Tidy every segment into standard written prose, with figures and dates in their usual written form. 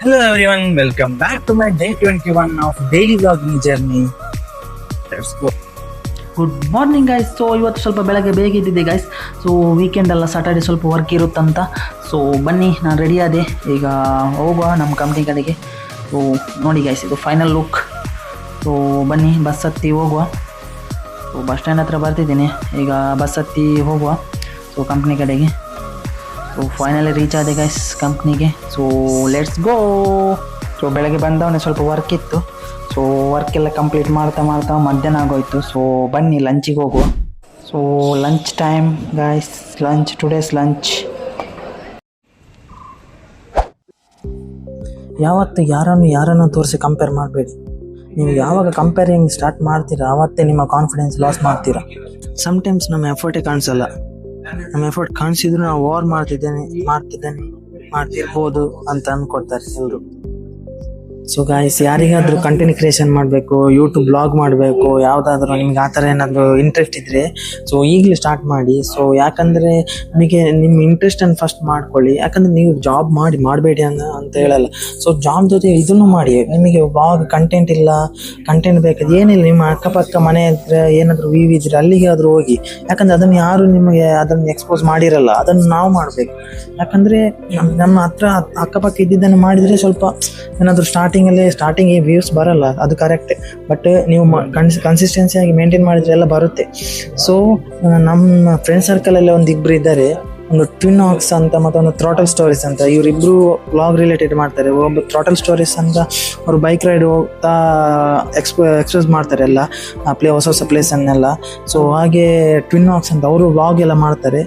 Hello everyone, welcome back to my day 21 of daily vlogging journey. Let's go. Good morning guys. So ಇವತ್ತು ಸ್ವಲ್ಪ ಬೆಳಗ್ಗೆ ಬೇಗ ಇದ್ದಿದ್ದೆ guys. So weekend ಅಲ್ಲ, Saturday ಸ್ವಲ್ಪ ವರ್ಕ್ ಇರುತ್ತಂತ. ಸೊ ಬನ್ನಿ, ನಾನು ರೆಡಿ ಆದೆ, ಈಗ ಹೋಗುವ ನಮ್ಮ ಕಂಪ್ನಿ ಕಡೆಗೆ. ಸೊ ನೋಡಿ ಗೈಸ್, ಇದು ಫೈನಲ್ ಲುಕ್. ಸೊ ಬನ್ನಿ, ಬಸ್ ಹತ್ತಿ ಹೋಗುವ. ಸೊ ಬಸ್ ಸ್ಟ್ಯಾಂಡ್ ಹತ್ರ ಬರ್ತಿದ್ದೀನಿ, ಈಗ ಬಸ್ ಹತ್ತಿ ಹೋಗುವ ಸೊ ಕಂಪ್ನಿ ಕಡೆಗೆ. ಸೊ ಫೈನಲಿ ರೀಚ್ ಆದೆ ಗೈಸ್ ಕಂಪ್ನಿಗೆ. So let's go. ಸೊ ಬೆಳಗ್ಗೆ ಬಂದವನೇ ಸ್ವಲ್ಪ ವರ್ಕ್ ಇತ್ತು. ಸೊ ವರ್ಕ್ ಎಲ್ಲ ಕಂಪ್ಲೀಟ್ ಮಾಡ್ತಾ ಮಧ್ಯಾಹ್ನ ಆಗೋಯ್ತು. ಸೊ ಬನ್ನಿ ಲಂಚಿಗೆ ಹೋಗುವ. So lunch time guys, lunch, today's lunch. ಯಾವತ್ತು ಯಾರನ್ನು ತೋರಿಸಿ ಕಂಪೇರ್ ಮಾಡಬೇಡಿ. ನೀವು ಯಾವಾಗ ಕಂಪೇರಿಂಗ್ ಸ್ಟಾರ್ಟ್ ಮಾಡ್ತೀರಾ ಆವತ್ತೇ ನಿಮ್ಮ ಕಾನ್ಫಿಡೆನ್ಸ್ ಲಾಸ್ ಮಾಡ್ತೀರಾ. ಸಮ್ಟೈಮ್ಸ್ ನಮ್ಮ ಎಫರ್ಟೇ ಕಾಣಿಸಲ್ಲ. ನಮ್ಮ ಎಫರ್ಟ್ ಕಾಣಿಸಿದ್ರು ನಾವು ಓವರ್ ಮಾಡ್ತಿರ್ಬೋದು ಅಂತ ಅಂದ್ಕೊಡ್ತಾರೆ ಎಲ್ಲರೂ. ಸೊ ಗಾಯ್ಸ್, ಯಾರಿಗಾದ್ರೂ ಕಂಟೆಂಟ್ ಕ್ರಿಯೇಷನ್ ಮಾಡಬೇಕು, ಯೂಟ್ಯೂಬ್ ಬ್ಲಾಗ್ ಮಾಡಬೇಕು, ಯಾವುದಾದ್ರೂ ನಿಮ್ಗೆ ಆ ಥರ ಏನಾದರೂ ಇಂಟ್ರೆಸ್ಟ್ ಇದ್ದರೆ ಸೊ ಈಗಲೇ ಸ್ಟಾರ್ಟ್ ಮಾಡಿ. ಸೊ ಯಾಕಂದರೆ ನಿಮಗೆ ನಿಮ್ಮ ಇಂಟ್ರೆಸ್ಟನ್ನು ಫಸ್ಟ್ ಮಾಡ್ಕೊಳ್ಳಿ. ಯಾಕಂದರೆ ನೀವು ಜಾಬ್ ಮಾಡಬೇಡಿ ಅಂತ ಹೇಳಲ್ಲ. ಸೊ ಜಾಬ್ ಜೊತೆ ಇದನ್ನು ಮಾಡಿ. ನಿಮಗೆ ಬ್ಲಾಗ್ ಕಂಟೆಂಟ್ ಇಲ್ಲ, ಕಂಟೆಂಟ್ ಬೇಕಾದ್ರೆ ಏನಿಲ್ಲ, ನಿಮ್ಮ ಅಕ್ಕಪಕ್ಕ ಮನೆ ಹತ್ರ ಏನಾದರೂ ವ್ಯೂ ಇದ್ದರೆ ಅಲ್ಲಿಗೆ ಆದರೂ ಹೋಗಿ. ಯಾಕಂದರೆ ಅದನ್ನು ಯಾರು ನಿಮಗೆ ಅದನ್ನು ಎಕ್ಸ್ಪೋಸ್ ಮಾಡಿರಲ್ಲ, ಅದನ್ನು ನಾವು ಮಾಡಬೇಕು. ಯಾಕಂದರೆ ನಮ್ಮ ಹತ್ರ ಅಕ್ಕಪಕ್ಕ ಇದ್ದಿದ್ದನ್ನು ಮಾಡಿದರೆ ಸ್ವಲ್ಪ ಏನಾದರೂ ಸ್ಟಾರ್ಟಿಂಗ್ ವ್ಯೂಸ್ ಬರಲ್ಲ, ಅದು ಕರೆಕ್ಟ್. ಬಟ್ ನೀವು ಕನ್ಸಿಸ್ಟೆನ್ಸಿಯಾಗಿ ಮೇಂಟೈನ್ ಮಾಡಿದ್ರೆ ಎಲ್ಲ ಬರುತ್ತೆ. ಸೊ ನಮ್ಮ ಫ್ರೆಂಡ್ ಸರ್ಕಲಲ್ಲಿ ಇಬ್ಬರು ಇದ್ದಾರೆ, ಒಂದು ಟ್ವಿನ್ ಹಾಕ್ಸ್ ಅಂತ ಮತ್ತೊಂದು ಥ್ರಾಟಲ್ ಸ್ಟೋರೀಸ್ ಅಂತ. ಇವರಿಬ್ರು ವ್ಲಾಗ್ ರಿಲೇಟೆಡ್ ಮಾಡ್ತಾರೆ. ಒಬ್ಬ ಥ್ರಾಟಲ್ ಸ್ಟೋರೀಸ್ ಅಂತ ಅವರು ಬೈಕ್ ರೈಡ್ ಹೋಗ್ತಾ ಎಕ್ಸ್ಪ್ರೆಸ್ ಮಾಡ್ತಾರೆ ಎಲ್ಲ ಹೊಸ ಪ್ಲೇಸನ್ನೆಲ್ಲ. ಸೊ ಹಾಗೆ ಟ್ವಿನ್ ಹಾಕ್ಸ್ ಅಂತ ಅವರು ವ್ಲಾಗ್ ಎಲ್ಲ ಮಾಡ್ತಾರೆ.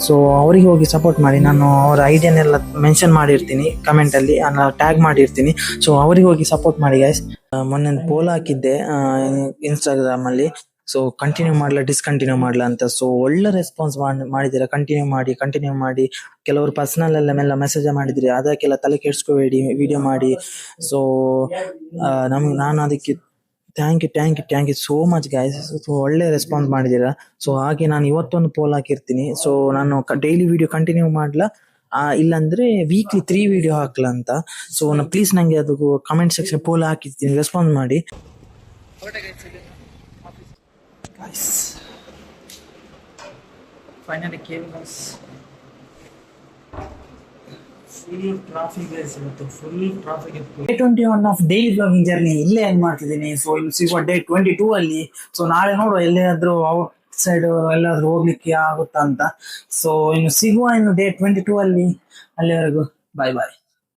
ಸೊ ಅವರಿಗೆ ಹೋಗಿ ಸಪೋರ್ಟ್ ಮಾಡಿ. ನಾನು ಅವರ ಐಡಿಯಾನೆಲ್ಲ ಮೆನ್ಷನ್ ಮಾಡಿರ್ತೀನಿ ಕಮೆಂಟಲ್ಲಿ, ಟ್ಯಾಗ್ ಮಾಡಿರ್ತೀನಿ. ಸೊ ಅವರಿಗೆ ಹೋಗಿ ಸಪೋರ್ಟ್ ಮಾಡಿ ಗೈಸ್. ಮೊನ್ನೆ ಪೋಲ್ ಹಾಕಿದ್ದೆ ಇನ್ಸ್ಟಾಗ್ರಾಮಲ್ಲಿ. ಸೊ ಕಂಟಿನ್ಯೂ ಮಾಡಲ ಡಿಸ್ಕಂಟಿನ್ಯೂ ಮಾಡಲ ಅಂತ. ಸೊ ಒಳ್ಳೆ ರೆಸ್ಪಾನ್ಸ್ ಮಾಡಿದ್ದೀರಾ. ಕಂಟಿನ್ಯೂ ಮಾಡಿ. ಕೆಲವರು ಪರ್ಸನಲ್ ಎಲ್ಲ ಮೆಸೇಜ್ ಮಾಡಿದ್ರಿ, ಅದಕ್ಕೆಲ್ಲ ತಲೆ ಕೆಡಿಸ್ಕೋಬೇಡಿ, ವಿಡಿಯೋ ಮಾಡಿ. ಸೊ ನಾನು ಅದಕ್ಕೆ thank you so much guys. ಒಳ್ಳೆ ರೆಸ್ಪಾನ್ಸ್ ಮಾಡಿದ್ದೀರಾ. ಸೊ ಹಾಗೆ ನಾನು ಇವತ್ತೊಂದು ಪೋಲ್ ಹಾಕಿರ್ತೀನಿ. ಸೊ ನಾನು ಡೈಲಿ ವಿಡಿಯೋ ಕಂಟಿನ್ಯೂ ಮಾಡಲ, ಇಲ್ಲಾಂದ್ರೆ ವೀಕ್ಲಿ 3 ವಿಡಿಯೋ ಹಾಕ್ಲಾ ಅಂತ. ಸೊ ಪ್ಲೀಸ್ ನನಗೆ ಅದು ಕಮೆಂಟ್ ಸೆಕ್ಷನ್ ಪೋಲ್ ಹಾಕಿರ್ತೀನಿ, ರೆಸ್ಪಾನ್ಸ್ ಮಾಡಿ. ಫೈನಲಿ ಕೇಳಿ ಗೈಸ್. ಫುಲ್ ಟ್ರಾಫಿಕ್ ಇತ್ತು. Day 21 of daily blogging journey ಇಲ್ಲೇ ಎಂಡ್ ಮಾಡ್ತಿದ್ದೀನಿ. ಸೊ ಇಲ್ಲಿ ಸಿಗುವ ಡೇ 22 ಅಲ್ಲಿ. ಸೊ ನಾಳೆ ನೋಡುವ ಎಲ್ಲಿಯಾದ್ರೂ ಔಟ್ ಸೈಡ್ ಎಲ್ಲಾದ್ರೂ ಹೋಗ್ಲಿಕ್ಕೆ ಆಗುತ್ತಾ ಅಂತ. ಸೊ ಇನ್ನು ಸಿಗುವ ಡೇ 22 ಅಲ್ಲಿ. ಅಲ್ಲಿವರೆಗೂ ಬಾಯ್ ಬಾಯ್.